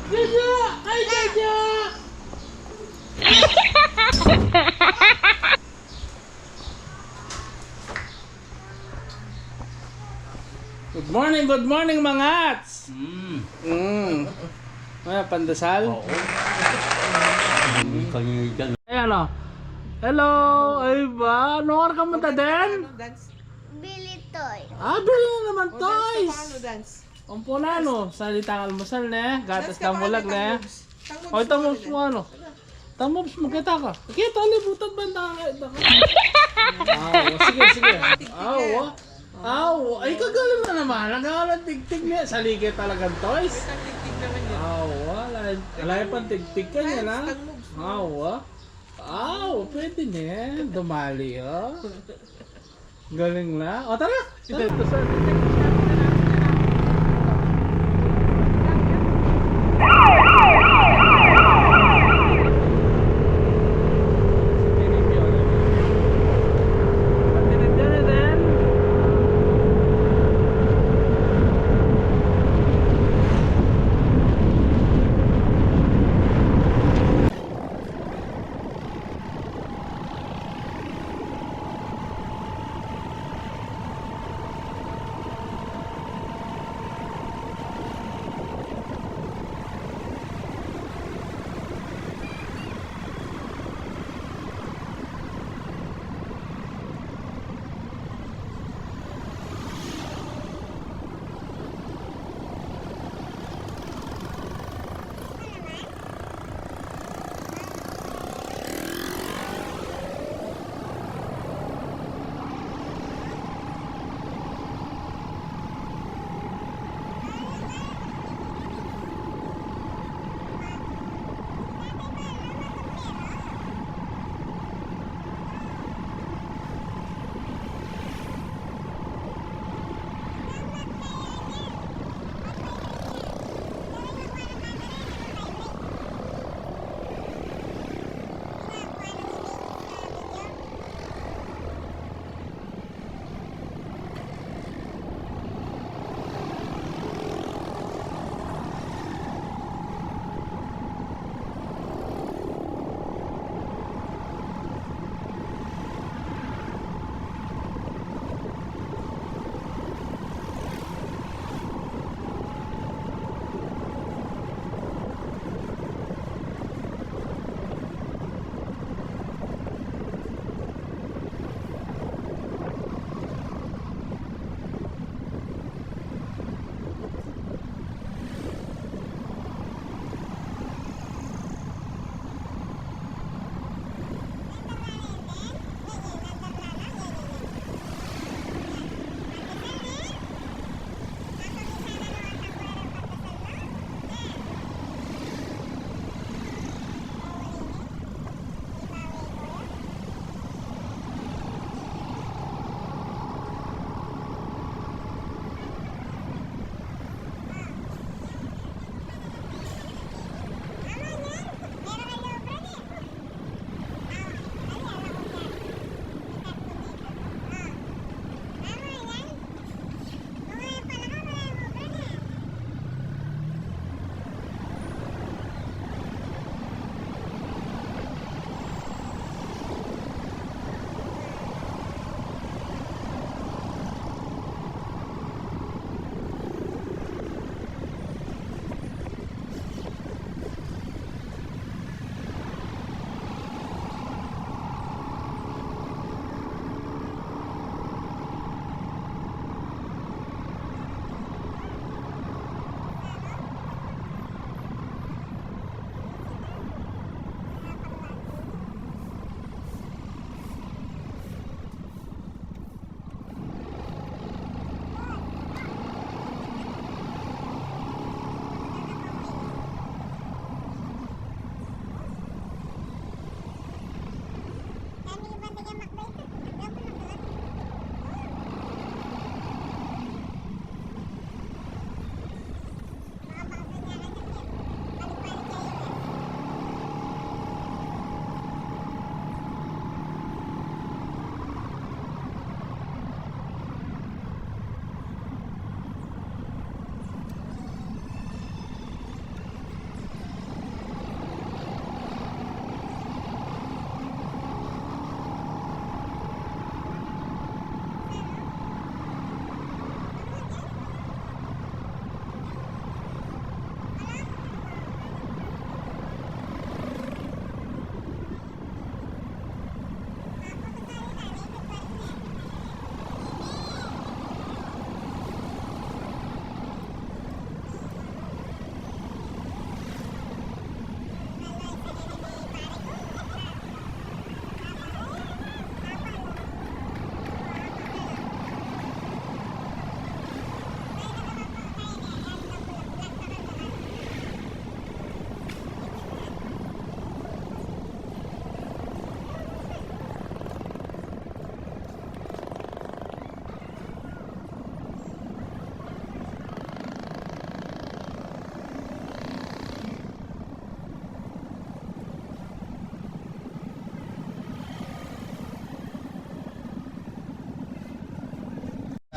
Jaja! Ay, Jaja! Good morning mga ats! Ay, pandasal? Oo. Kanina. Ay, ano? Hello! Ay ba? Ano ka kamunta din? Billy toy. Ah, bili na naman toys! Paano dance? Umpo na ano? Salita ka almusal ne? Gatas Dance ka ka mulag ne? Oy, tamobs mo ano? Tamobs mo, kita ka. Kita, libutan ba na? Sige. Aw, ay kagaling na naman. Nagkakalang tig-tig niya. Saligay talagang toys. Tig-tig naman yun. Alay pang tig-tig ka niya na. Pwede niya. Dumali, oh. Galing na. O, tara. Ito sa...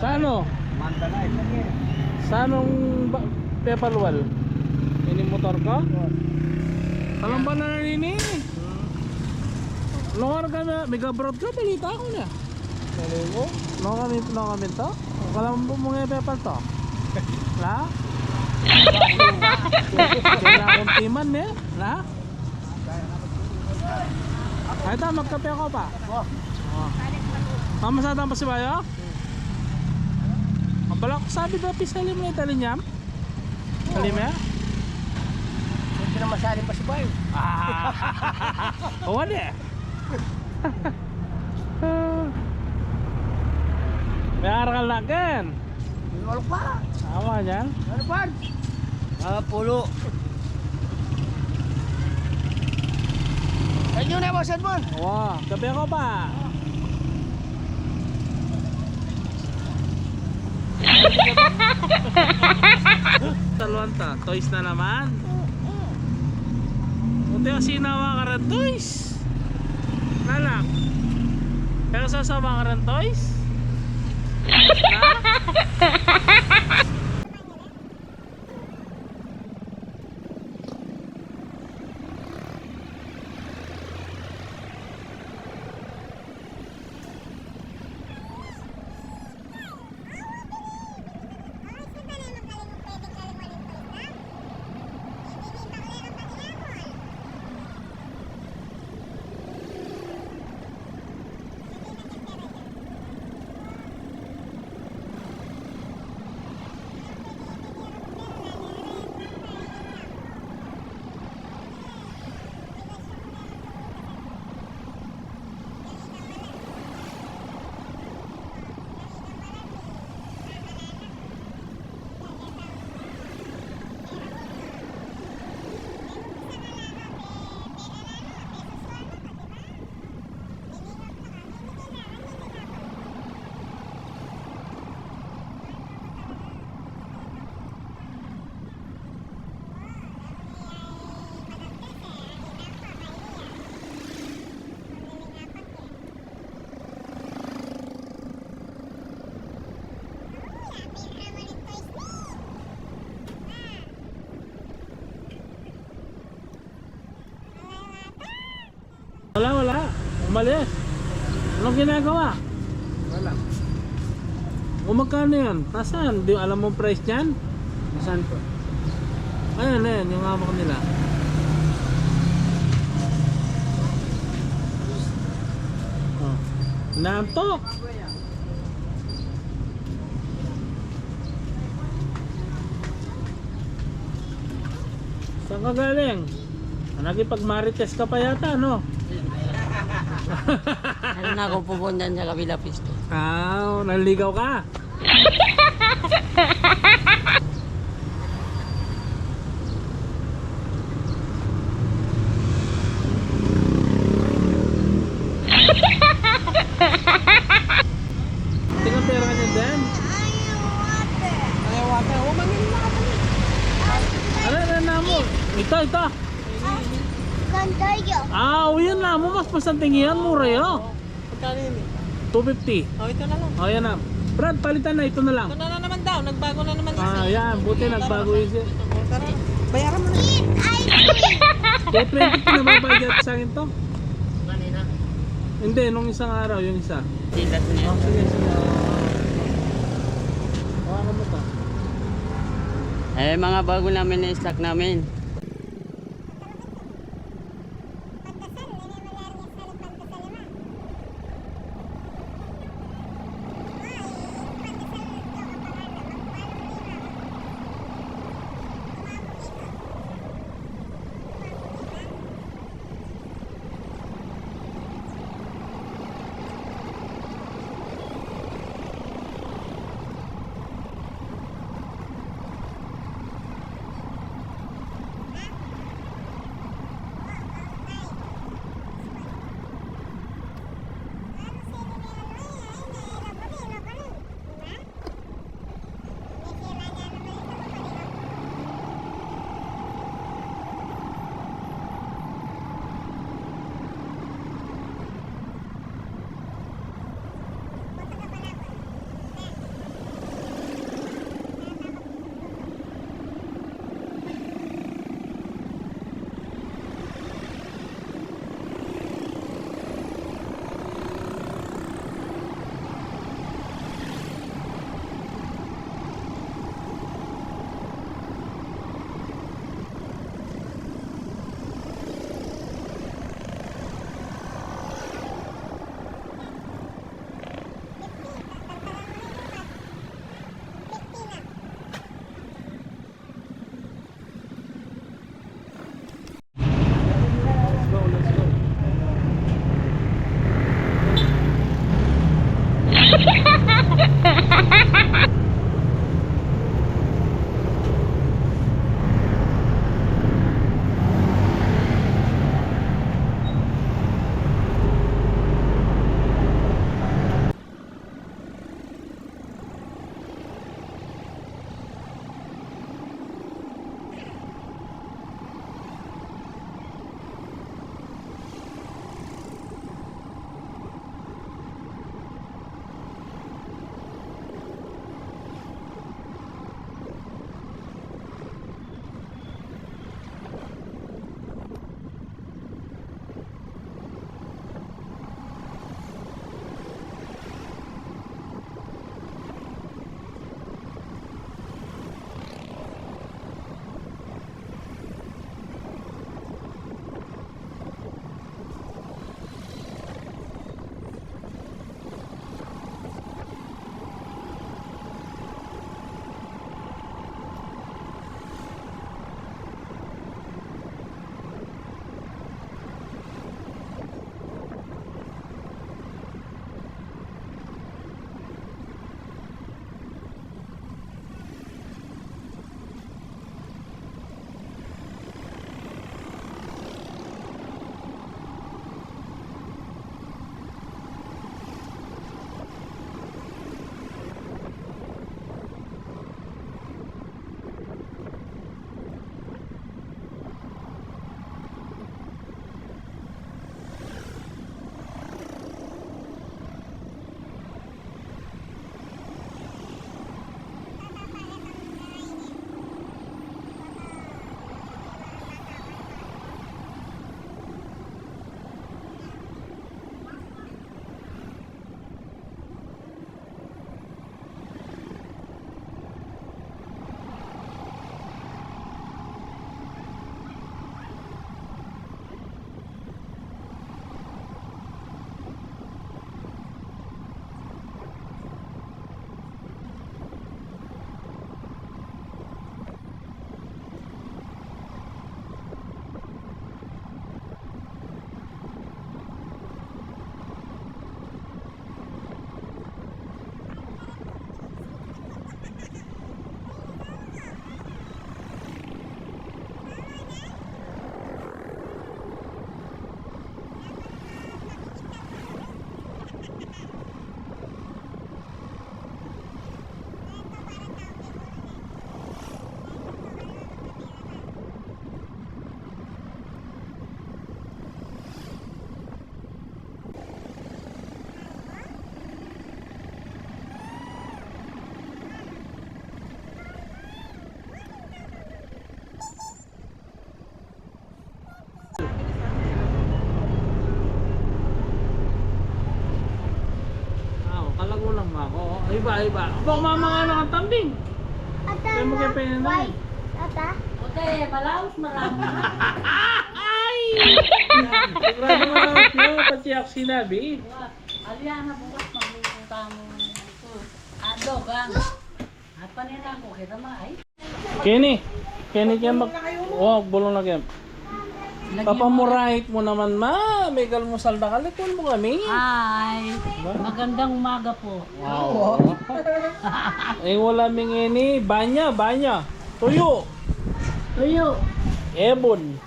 Sa ano? Mandalay, lagi. Sa anong pepalwal? Ini motor ko? Alam ba na nini? Lugar ka na, mega broad ka, balita ko na. Naligo? No kami to? Kalam mo mga pepal to? La? Kaya akong timan eh? La? Ay ito, magkape ako pa. Oh. Mamasada pa si Bayo? Bala ko sabi ba pisalim na italinyam? Salim ya? Hindi na masalim pa si Bayo. Oh wala eh. May aral na ken. Wala pa. Tama dyan. Ano pa? Pulo. Ayun na mo, Sedmon. Wow, kape ako pa. Talwanta, toys na naman. Buti kasi nawa ka rin toys. Nanak. Pero sasama ka rin toys? Wala. Umalis. Anong ginagawa? Wala. O magkano yan? Nasaan? Di alam mo price niyan? Saan po? Ayan, yung hawak nila. Oh. Nantok! Saan ka galing? Nagipag-marites ka pa yata, no? Ano na ako pupunta sa kabila pisto? Naligaw ka? Tingnan pera ka niyan, Dan. Ayaw water. Oh, mangin na ka. Ano na mo? Ito. Ganda yun. Yan na mo. Mas masantingihan, mura yun. Pagkano yun eh? 250. Oh, ito na lang. Yan na. Brad, palitan na. Ito na lang. Ito na naman daw. Nagbago na naman Yan. Buti nagbago yun siya. Tara, bayaran mo na. Eat ice cream. 220 na babayad sa akin to. Kanina. Hindi, nung isang araw, yung isa. Dilat niya. Sige. Hawakan mo to. Mga bago namin na stock namin. Iba. Baka mamanga na ang tambing. Kaya mo kayo pinanay. Okay, malaos marami. Ay! Sigurado malaos nyo. Pati ako sinabi. Aliana bukas magluluto mo. Adog ang. At panira ko kita maay. Kenny kaya bulong na kayo. Papamurahit mo naman ma. May kalmusal na kalikon mo kami. Hi. Magandang umaga po. Wow. Eh wala ming ini. Banya. Tuyo. Ebon.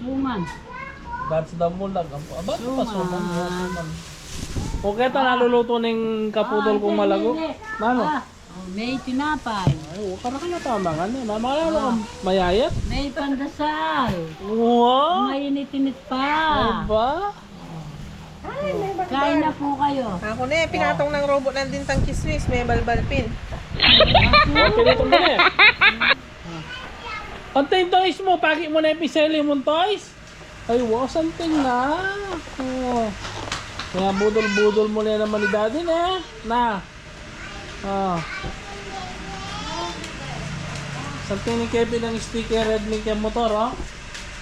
Suman. That's the mulag. Ba't pa suman? Okay ta naluluto ng kaputol kong malago. Ano? May tinapay. Ay, huwag ka na tamangan eh. Mamalala kang mayayat. May pandasal. Wow! Mainit-init pa. Ay ba? Kain na po kayo. Ako na eh, pinatong ng robot ng dintang kismis, may balbalpin. Pinitong mo na eh. Antayin toys mo, pagi mo na yung piseli mong toys. Ay, wow, something na. Oh. Kaya budol-budol mo na naman ni daddy na. Na. Oh. Something ni Kevin ng sticker red link yung motor, oh.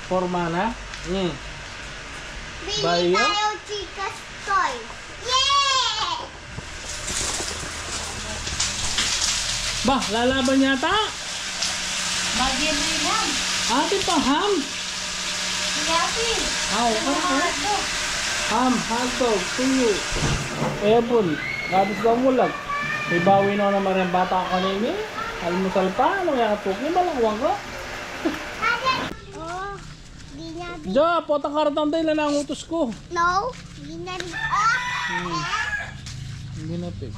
Forma na. Bili Bayo? tayo Chika's toy. Yay! Bah, lalaban yata. Mag-ibig lang. Ate pa, ham. Yapi. Okay. Ham, hotdog, tuyo, ebon. Gabis daw mulag. May bawi na ako naman yung bata ko kanina. Almusal pa. Anong yakatuki? Malangwang ko. Oh, di na. Jo, potang karatang tayo lang ang utos ko. No, di na. Oh. Hindi na pig.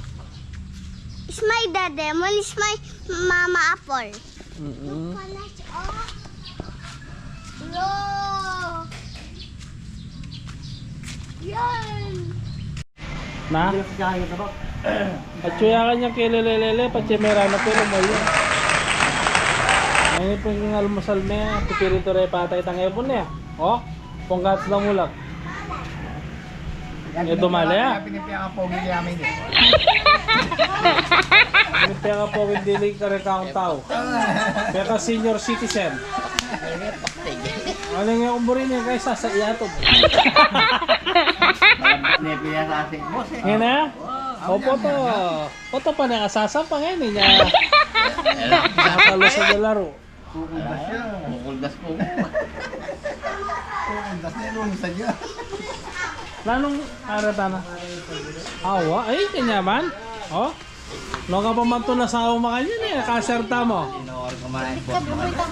It's my dad lemon. It's my mama apple. Mm-mm. No. Yan. Na? Patsuyakan niya kilelelele, patsimera na pilo mo yun. Ngayon po yung almusal niya, pipirito rin patay tangay po niya. Oh, punggat na mulak. Ito mali ah. Pinipiyang po gili amin eh. Pinipya ka po, hindi ka rin akong tao. Kaya ka senior citizen. Ano nga kumburin niya guys, sa iyatog. Pinipiyang sa ating boss eh. Ngayon na? O poto. Poto pa na kasasapa ngayon eh. Niya. Nakakalo sa laro. Kukuldas siya. Kukuldas po. Kukuldas na yung sa niya. Lanong arata na? Awa, ay kanyaman. Oh. No ka pa man to na sa umakan yun eh. Kaserta mo. Inoor ko man po.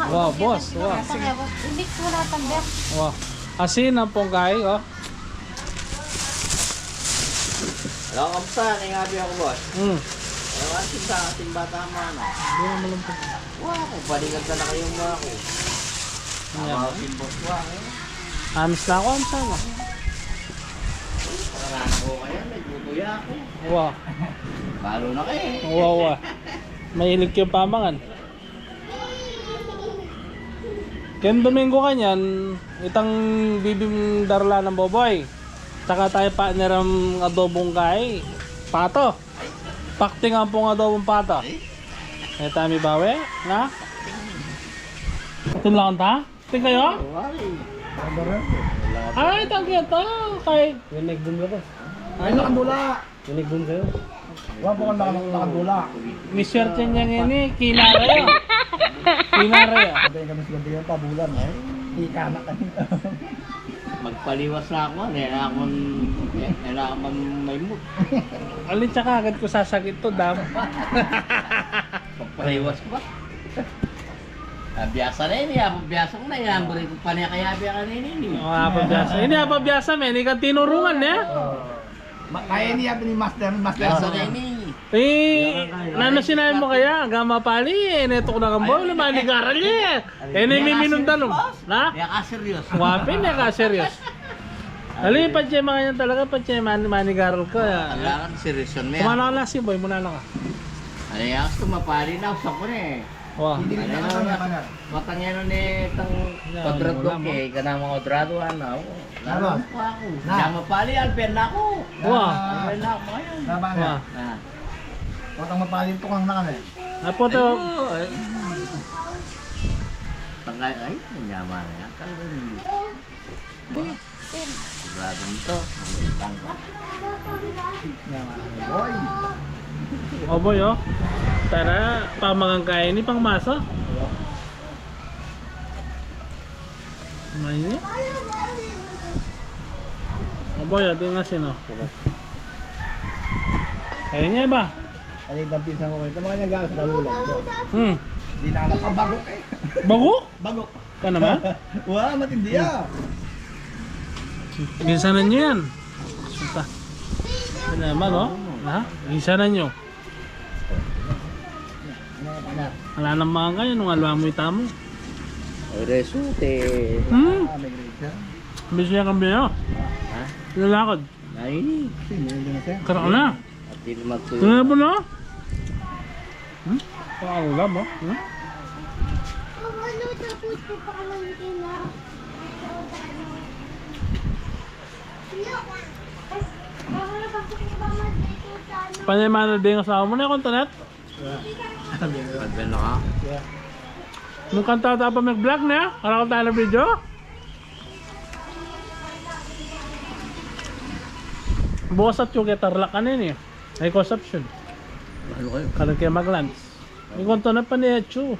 Wow, boss. Wow. Hindi ko natanda. Wow. Asin ang ponggay, oh. Hello, kamusta? Nangabi ako, boss. Ewan, sa ating bata mo, ano? Hindi na malumpag. Wow, balikan ka na kayong mga ako. Tama ako si boss, wow. Amis na ako, amis na ako. Parang ako kaya, may butuya ako. Wow. Balo na kayo. Wow, wow. Mahilig yung pamangan. Ken Domingo kanyan, itang bibim darla ng boboy. Saka tayo pa niram adobong kay pato. Pakting ang pong adobong pato. Eh tami bawe, na? Tinlaon ta? Ting kayo? Ay, tangkya to. Kay Winig dun ba? Ay, nakandula. Winig dun kayo. Wala po kang nakandula. Miswerte niya ngini, kinara yun. Kinara yun. Patayin kami sila bigyan pabulan eh. Ika na kanina. Magpaliwas na ako, nila akong may mood. Alin tsaka agad ko sasakit to, dam. Pagpaliwas ko ba? Biyasa na yun, biyasa ko na yan. Buri ko pa niya kaya biya kanina yun. Apa biasa. Ini apa biasa men? Ikan tinurungan ya. Kaya niya ni Master Biyasa na yun Eh, nano sinabi mo kaya? Gama pali, neto ko na kambo, lumanigaran niya. Eh, may minundan na? Kaya ka serious. Wapin ya ka serious. Ali, pachay mga yan talaga, pachay manigaral ka. Kailangan serious yun. Kumana ka na si boy, muna lang ka. Ano yan, tumapali na, usap ko na eh. Wah. Hindi rin nakakanya. Matang yan ni itang quadradok eh, kanang mga quadraduhan na. Ano? Lalo pa ako. Sama pali, alpen na ako. Wah. Alpen na ako ngayon. Tama nga. Wah. Na. Huwag kang mapalin to kang nakan eh. Apo to. Tangay, ay, nanyaman na yan. Quadrado nito. Tangka. Boy. O boy, oh. Tara, pamangang kaya ni pang masa. Mainit. O boy, ito nga sino. Kaya niya ba? Ano yung tampisan ko kayo? Mga nagalas sa ulan. Hindi na nakabagok eh. Bago? Bagok. Ka naman? Wah, matindi ah. Ginsanan nyo yan. Sunta. Ito naman, oh. Ha? Ginsanan nyo. Wala nang mga kayo nung alwa mo itamo. Resute. Ah, may grade siya. Bisa niya kambyo. Ha? Lalakad. Ay, Kasi meron na siya. Karak na. at di magtuyo. Ito na po na. Pangalulam, oh. Ano tapos ko pa lang na. Panay-manal din ang asawa mo na yung kontonet. Adven na ka? Nung kanta tayo pa mag-vlog na, karakal tayo ng video. Bukas at yung gitarlak ka na yun eh. Ay consumption. Ano kayo? Kalang kaya mag-lunch. Yung kontonet pa ni Echo.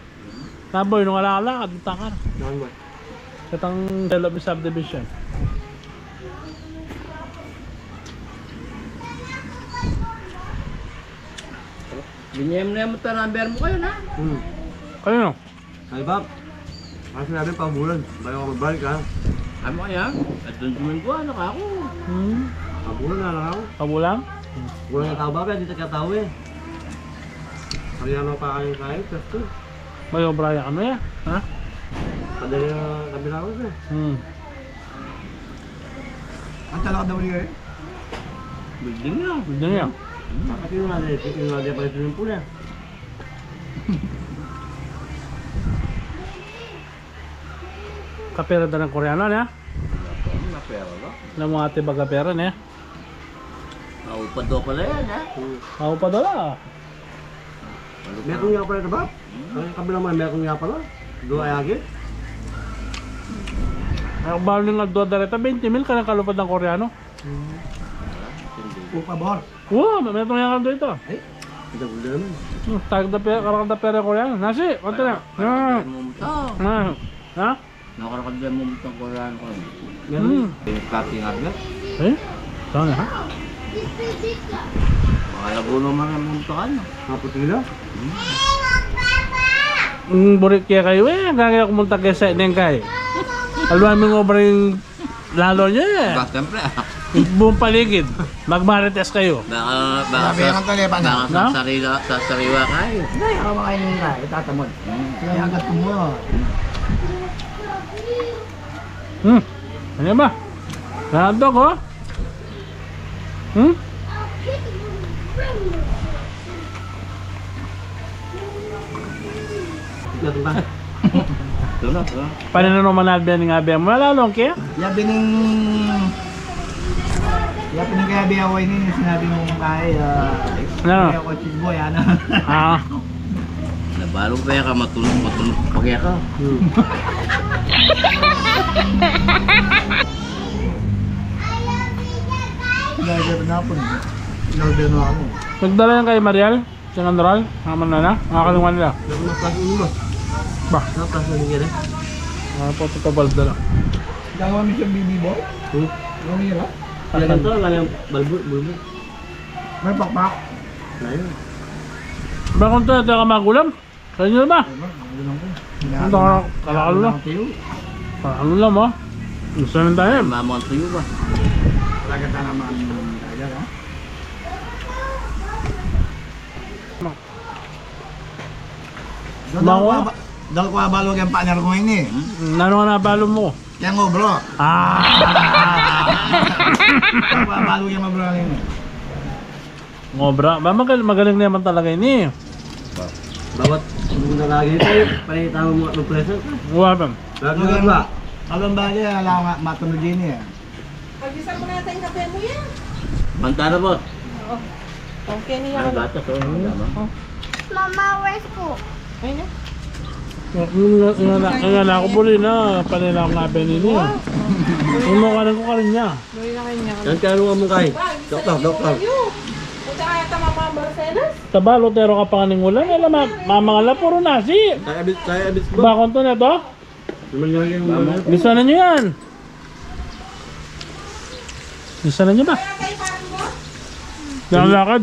Naboy, nung alala, kadunta ka. Katang development subdivision. Binyem-nem mo ito number mo kayo na. Ano? Ay, Bob. Kasi sinabi pa bulan. Bayo ka magbalik ha. Ano kaya? At doon Domingo, ano ka ako? Pabulan na lang ako. Pabulang? Bulan na tao ba? Kaya dito ka tao eh. Kaya pa kayo kayo. Testo. May obraya ano ya? Ha? Padali na kabila ko eh. Ang talak daw niya eh. Building na. Hindi niya. Bakit yung nga dito? Yung nga dito pa ito yung pula. Kapera da ng Koreano niya. Napera ba? Na mga ate baga pera niya. Naupad daw pala yan ha. Ako pa dala. Meron nga pala ito ba? Ang kabila mo meron nga pala. Dua ayagin. Ako balo nga doon dareta 20 mil ka ng kalupad ng Koreano. Upa bor. Wow, meron nga doon ito. Ito ko naman. Tag da pera, karakad da pera Koreano. Nasi, konti na. Nakarakad mo mo ito. Ha? Nakarakad mo mo itong Korean ko. Hmm. Yung cutting nga. Eh? Saan ha? Mga lagulo man ang muntakan. Kaputi na. Burit kaya kayo eh. Gagaya kumunta kayo sa ineng kayo. Alwan mo ba yung lalo niya eh. Ba, siyempre Buong paligid. Magmarites kayo. Baka No? sa sariwa kayo. Hindi, ako makainin ka. Itatamod. Kaya agad ko mo. Ano ba? Nandok ko? Ito ba? Ito na, ito na. Paano naman nalbiyan ng abiyang mo? Lalong kaya? Yabi ng kaya biyaway ni sinabi mo kaya Ano? kaya ko boy ano. Ah. Nabalong kaya ka matulog pagya ka. Nagder na po. Nagder na ako. Nagdala yan kay Mariel? Si Andral? Naman na na? Nakakalingan nila. Nagmas ulo mo. Ba? Napas na niya rin. Ano po ito balb dala? Gawa mo siya bibi boy. Ano niya? Kaya ito lang balbut bulbut. May pakpak. Layo. Ba kung ito ka magulam? Sa inyo ba? Ito ka kalakalo lang. Ano lang mo? Gusto naman tayo. Mamang tuyo ba? Lagata naman kaya ha. Bango? Dal ko abalog yung partner ko ini. Nano nga nabalo mo? Yang ngo bro. Ah! Abalog yung bro ini. Ngobra. Ba magaling naman talaga ini. Bawat muna lagi ito, pakita mo ng present. Wabam. Lagi ba? Alam ba niya, alam matunog din niya. Pag-isa mo natin yung kape mo yan. Mantana po. Okay niya. Ang gatas o ano? Mama, where's cook? Ayun na. Nga ako puli na. Panila akong abay nini. Yung mukha ko ka rin niya. Gawin na kayo niya. Yan kaya nung kay. Doktor. Punta kaya tama mga Barcenas? Tabalo, tero ka pa kaning ulan. Alam, mamangala puro nasi. Kaya abis ba? Bakon to na to? Naman yung Bisa na nyo yan. Bisa na nyo ba? Yan ang lakad.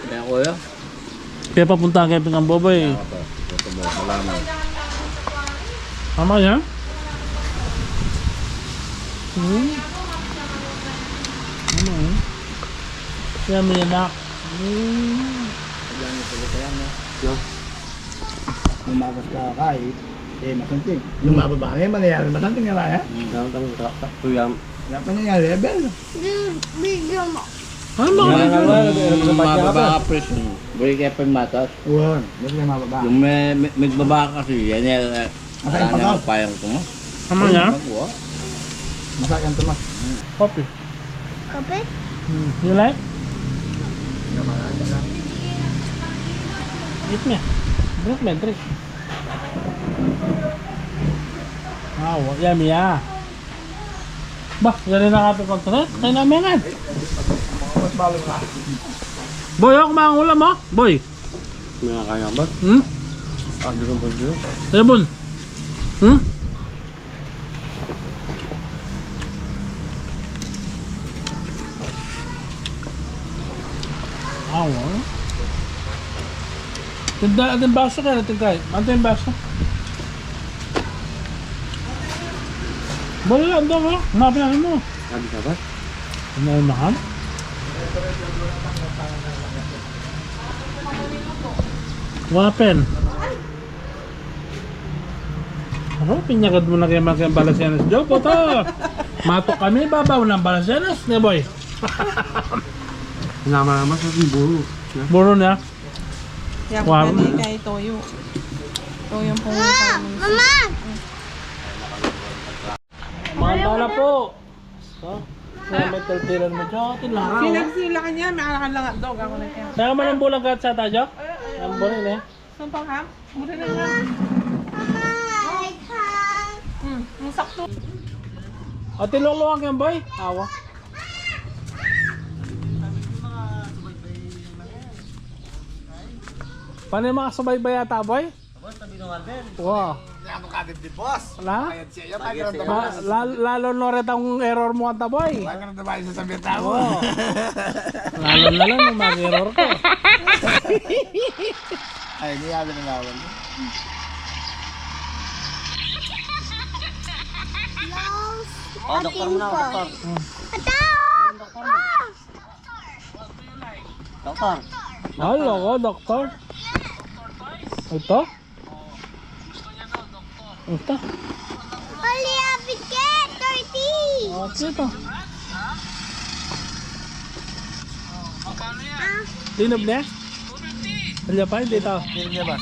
Kaya kuya. Kaya papunta kay Pingang Boboy. Ito mo, salamat. Tama niya? Ano eh? Kaya may anak. Umagas ka kay. Masanting. Yung mababae, manayari masanting nga ba ya? Tuyam. Yan pa nangyari, Bel. Video mo. Ano ba ka? Mababa ka prison. Buri kaya pa yung matas. Uwan, yan yung mababa. Yung may baba kasi, yan yan. Masaya pa Ano daw. ang payang ko mo? Tama niya? Masakan to mas. Coffee. Kape? You like? Eat me. Drink me, drink. Wow, yummy ah. Bah, yan rin ang ating kontranet. Kaya namin yan. Boy, ako mga ulam mo. Boy. May kaya ba? Di ko pa dito. Sabon. Awa. Tinda ating baso ka natin kay. Ano yung baso? Wala lang daw ha. Mapinahin mo. Sabi ka ba? Ano yung mahal? Wapen. Ano? Pinyagad mo na kayo mga Balasenas. Joke po to. Matok kami, babaw ng Balasenas. Ne boy. Nama-nama sa buro. Buro na. Yan Wow. po pwede kay Toyo. Toyo yung pumunta namin. Mama! Mga tala po. So, may taltilan mo dyan. Tinlaraw. Sila ka niya, may alakan lang dog. Ako na kaya. Kaya man ang bulang kat sa tayo? Ang bulang eh. Saan pang ham? Mura na nga. Mama! I can't. Ang sakto. O tiluluwag yan boy. Awa. Paano yung mga subaybay yata boy? Wow. Ano ka din di boss? Wala? Siya yung Lalo no rin ang error mo ata boy. Ano na ba yung sasabihin tao? Oo. Lalo na lang yung mag-error ko. Ay, hindi yabi na lawan. Oh, doktor mo na ako, doktor. Doktor. Halo ko, doktor. Ito? Ito? Only a biget, 30! Okay ito. Tinob niya? Alya pa, hindi ito. Hindi niya ba?